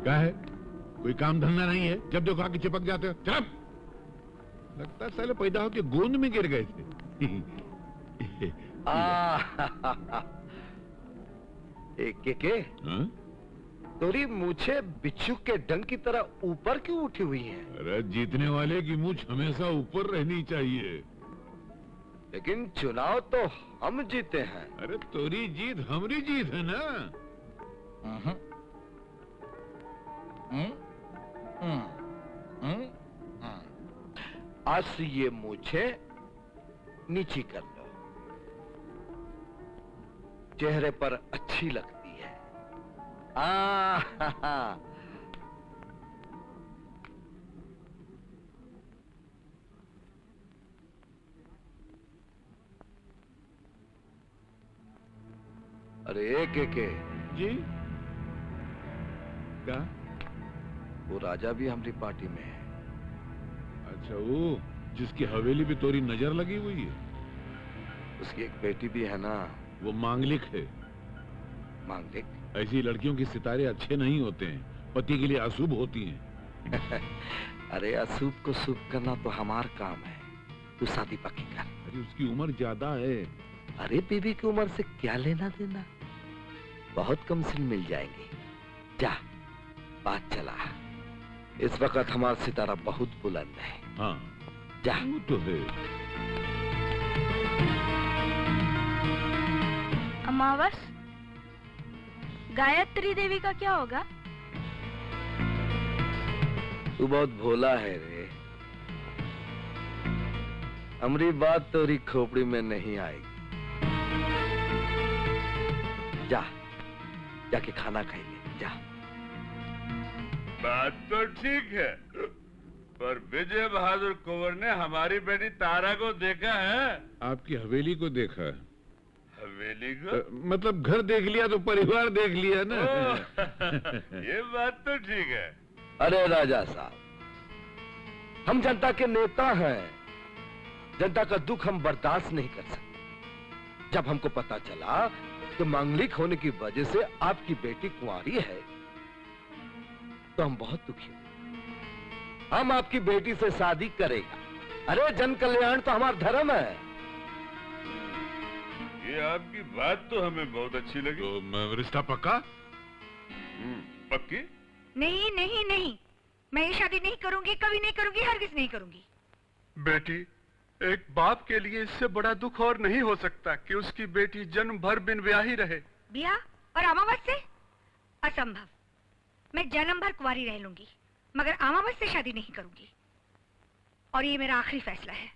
क्या है, कोई काम धंधा नहीं है? जब देखो आके चिपक जाते हो। चल, लगता है साले पैदा होके गोंद में गिर गए थे। के तोरी मूछे बिच्छू के डंक की तरह ऊपर क्यों उठी हुई है? अरे जीतने वाले की मूछ हमेशा ऊपर रहनी चाहिए। लेकिन चुनाव तो हम जीते हैं। अरे तोरी जीत हमारी जीत है ना। आज से ये मूछे नीची कर लो, चेहरे पर अच्छी लगती है। अरे के जी क्या? वो राजा भी हमारी पार्टी में है। अच्छा, वो जिसकी हवेली पे तोरी नजर लगी हुई है? उसकी एक बेटी भी है ना। वो मांगलिक है। मांगलिक? ऐसी लड़कियों के सितारे अच्छे नहीं होते हैं, पति के लिए अशुभ होती हैं। अरे अशुभ को शुभ करना तो हमार काम है। तू शादी पक्की कर। अरे उसकी उम्र ज्यादा है। अरे बीबी की उम्र से क्या लेना देना, बहुत कम सिन मिल जाएंगे। जा, बात चला। इस वक्त हमारा सितारा बहुत बुलंद है। हाँ जा। वो तो है। अमावस, गायत्री देवी का क्या होगा? तू बहुत भोला है रे। हमारी बात तोरी खोपड़ी में नहीं आएगी। जा, जाके खाना खाइए। जा। बात तो ठीक है, पर विजय बहादुर कुंवर ने हमारी बेटी तारा को देखा है? आपकी हवेली को देखा है। हवेली को? मतलब घर देख लिया तो परिवार देख लिया ना। ये बात तो ठीक है। अरे राजा साहब, हम जनता के नेता हैं। जनता का दुख हम बर्दाश्त नहीं कर सकते। जब हमको पता चला कि मांगलिक होने की वजह से आपकी बेटी कुंवारी है, तो हम बहुत दुखी हुए। हम आपकी बेटी से शादी करेगा। अरे जन कल्याण तो हमारा धर्म है। ये आपकी बात तो हमें बहुत अच्छी लगी। तो रिश्ता पक्का? पक्की? नहीं नहीं नहीं, मैं ये शादी नहीं करूंगी, कभी नहीं करूंगी, हरगिज नहीं करूंगी। बेटी, एक बाप के लिए इससे बड़ा दुख और नहीं हो सकता कि उसकी बेटी जन्म भर बिन ब्याही रहे। ब्याह और अमावस से? असंभव। मैं जन्म भर कुंवारी रह लूंगी, मगर अमावस से शादी नहीं करूंगी। और ये मेरा आखिरी फैसला है।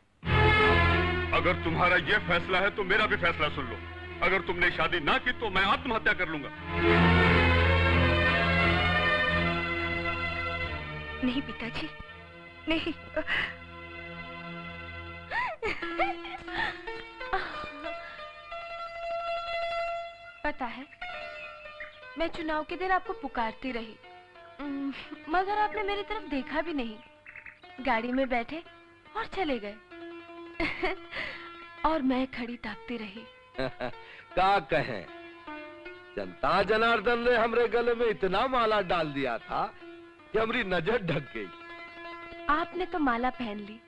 अगर तुम्हारा ये फैसला है तो मेरा भी फैसला सुन लो। अगर तुमने शादी ना की तो मैं आत्महत्या कर लूंगा। नहीं पिताजी, नहीं। पता है, मैं चुनाव के दिन आपको पुकारती रही, मगर आपने मेरी तरफ देखा भी नहीं। गाड़ी में बैठे और चले गए। और मैं खड़ी ताकती रही। क्या कहें, जनता जनार्दन ने हमरे गले में इतना माला डाल दिया था कि हमारी नजर ढक गई। आपने तो माला पहन ली,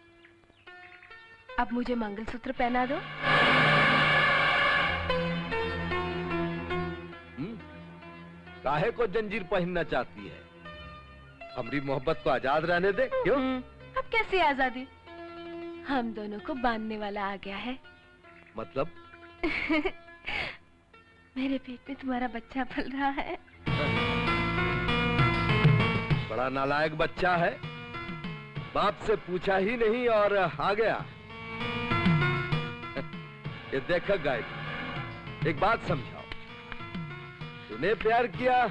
अब मुझे मंगलसूत्र पहना दो। काहे को जंजीर पहनना चाहती है? हमारी मोहब्बत को आजाद रहने दे। क्यों? अब कैसे आजादी? हम दोनों को बांधने वाला आ गया है। मतलब? मेरे पेट में तुम्हारा बच्चा पल रहा है। बड़ा नालायक बच्चा है, बाप से पूछा ही नहीं और आ गया। ये देखा गायत्री, एक बात समझाओ। तूने प्यार किया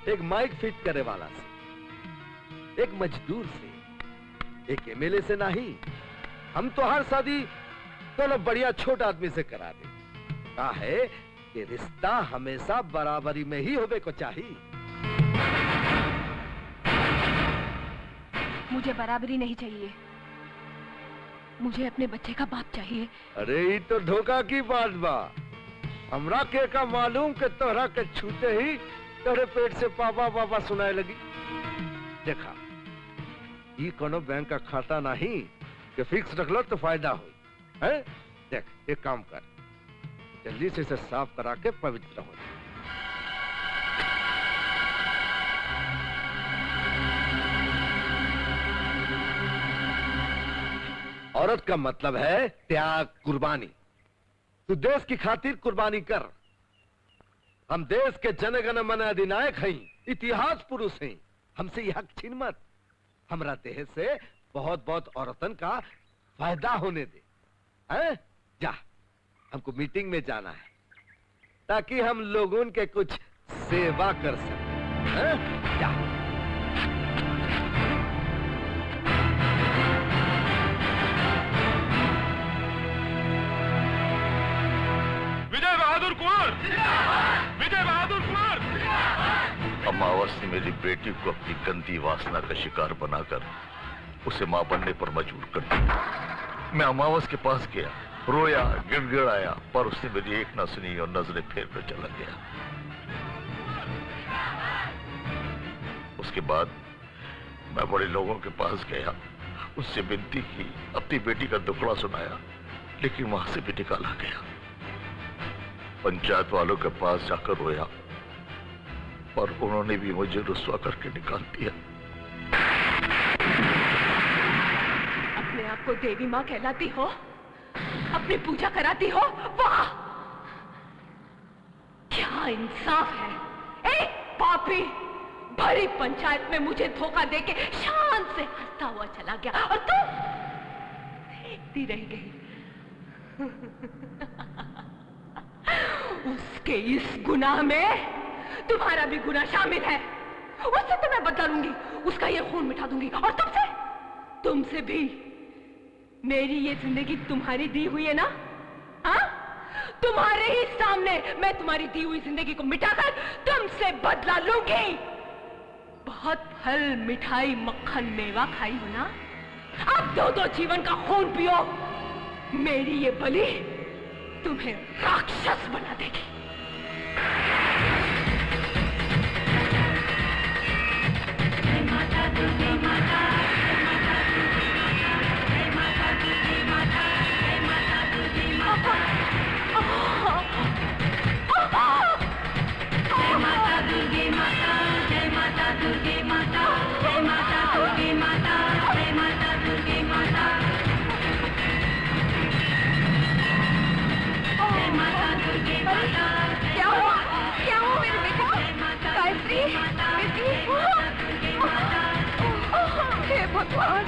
एक माइक फिट करने वाला से, एक मजदूर से, एक एमएलए से नहीं। हम तो हर शादी दोनों बढ़िया छोटा आदमी से करा दे। कहा है कि रिश्ता हमेशा बराबरी में ही होवे को चाहिए। मुझे बराबरी नहीं चाहिए, मुझे अपने बच्चे का बाप चाहिए। अरे ये तो धोखा की बात बा। हमरा के का मालूम कि तोहरा के छूते ही तेरे पेट से पापा पापा सुनाए लगी। देखा, ये कोनो बैंक का खाता नहीं कि फिक्स रख लो तो फायदा हो, है? देख, एक काम कर, जल्दी से इसे साफ करा के पवित्र हो। औरत का मतलब है त्याग, कुर्बानी। तू देश की खातिर कुर्बानी कर। हम देश के जनगण मन अधिनायक हैं, इतिहास पुरुष हैं। हमसे यह हक छीन मत। हमरा देश से बहुत बहुत औरतन का फायदा होने दे, हैं? जा, हमको मीटिंग में जाना है ताकि हम लोगों के कुछ सेवा कर सकें, हैं? जा। विजय बहादुर कुंवर! विजय बहादुर कुंवर! अमावस ने मेरी बेटी को अपनी गंदी वासना का शिकार बनाकर उसे मां बनने पर मजबूर कर दिया। मैं अमावस के पास गया, रोया, गिड़गिड़ाया, पर उसने मेरी एक ना सुनी और नजरें फेर कर चला गया। उसके बाद मैं बड़े लोगों के पास गया, उससे विनती की, अपनी बेटी का दुखड़ा सुनाया, लेकिन वहां से भी निकाला गया। पंचायत वालों के पास जाकर रोया, पर उन्होंने भी मुझे रुस्वा करके निकाल दिया। अपने आप को देवी माँ कहलाती हो, अपनी पूजा कराती हो, वाह! क्या इंसाफ है। एक पापी भरी पंचायत में मुझे धोखा देके शान से हंसता हुआ चला गया और तुम देखती रह गई। उसके इस गुनाह में तुम्हारा भी गुनाह शामिल है। उससे तो मैं बदला लूंगी, उसका ये खून मिटा दूंगी, और तुमसे भी। मेरी ये जिंदगी तुम्हारी दी हुई है ना? हाँ? तुम्हारे ही सामने मैं तुम्हारी दी हुई जिंदगी को मिटाकर तुमसे बदला लूंगी। बहुत फल, मिठाई, मक्खन, मेवा खाई हो ना? अब दो जीवन का खून पियो। मेरी ये बलि तुम्हें राक्षस बना देगी। क्या हुआ मेरे बेटा? गायत्री, हे भगवान!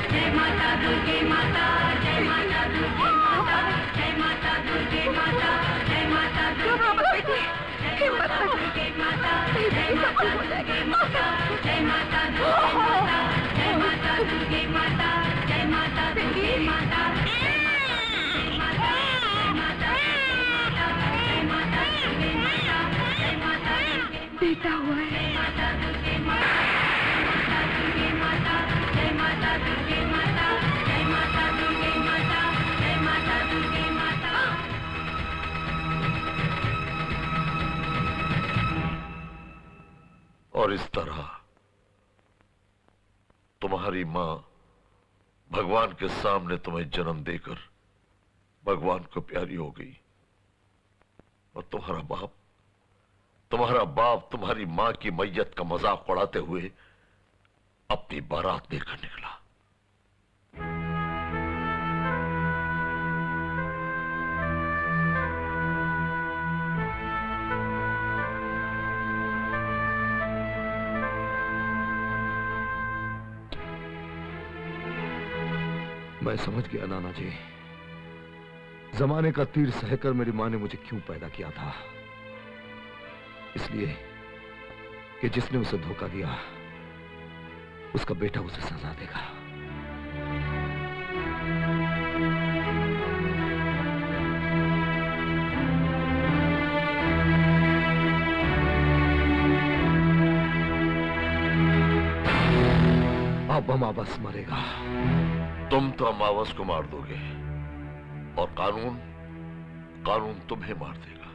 जय माता दुर्गे माता, जय माता दुर्गे माता, जय माता दुर्गे माता, जय माता दुर्गे माता, दुर्गे माता, जय माता दुर्गे माता, जय माता दुर्गे माता, जय माता दुर्गे माता, जय माता दुर्गे माता, बेटा हुआ है। माता दुर्गे माता, माता दुर्गे माता, जय माता दुर्गे माता, जय माता दुर्गे माता, जय माता दुर्गे माता। और इस तरह तुम्हारी मां भगवान के सामने तुम्हें जन्म देकर भगवान को प्यारी हो गई, और तुम्हारा बाप तुम्हारी मां की मैयत का मजाक उड़ाते हुए अपनी बारात लेकर निकला। मैं समझ गया नाना जी, जमाने का तीर सहकर मेरी मां ने मुझे क्यों पैदा किया था। इसलिए कि जिसने उसे धोखा दिया उसका बेटा उसे सजा देगा। अब अमावस मरेगा। तुम तो अमावस को मार दोगे और कानून तुम्हें मार देगा।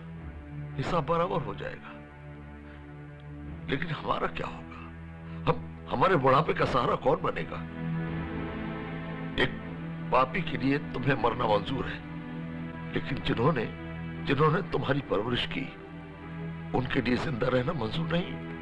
हिसाब बराबर हो जाएगा। लेकिन हमारा क्या होगा? हमारे बुढ़ापे का सहारा कौन बनेगा? एक पापी के लिए तुम्हें मरना मंजूर है, लेकिन जिन्होंने तुम्हारी परवरिश की, उनके लिए जिंदा रहना मंजूर नहीं।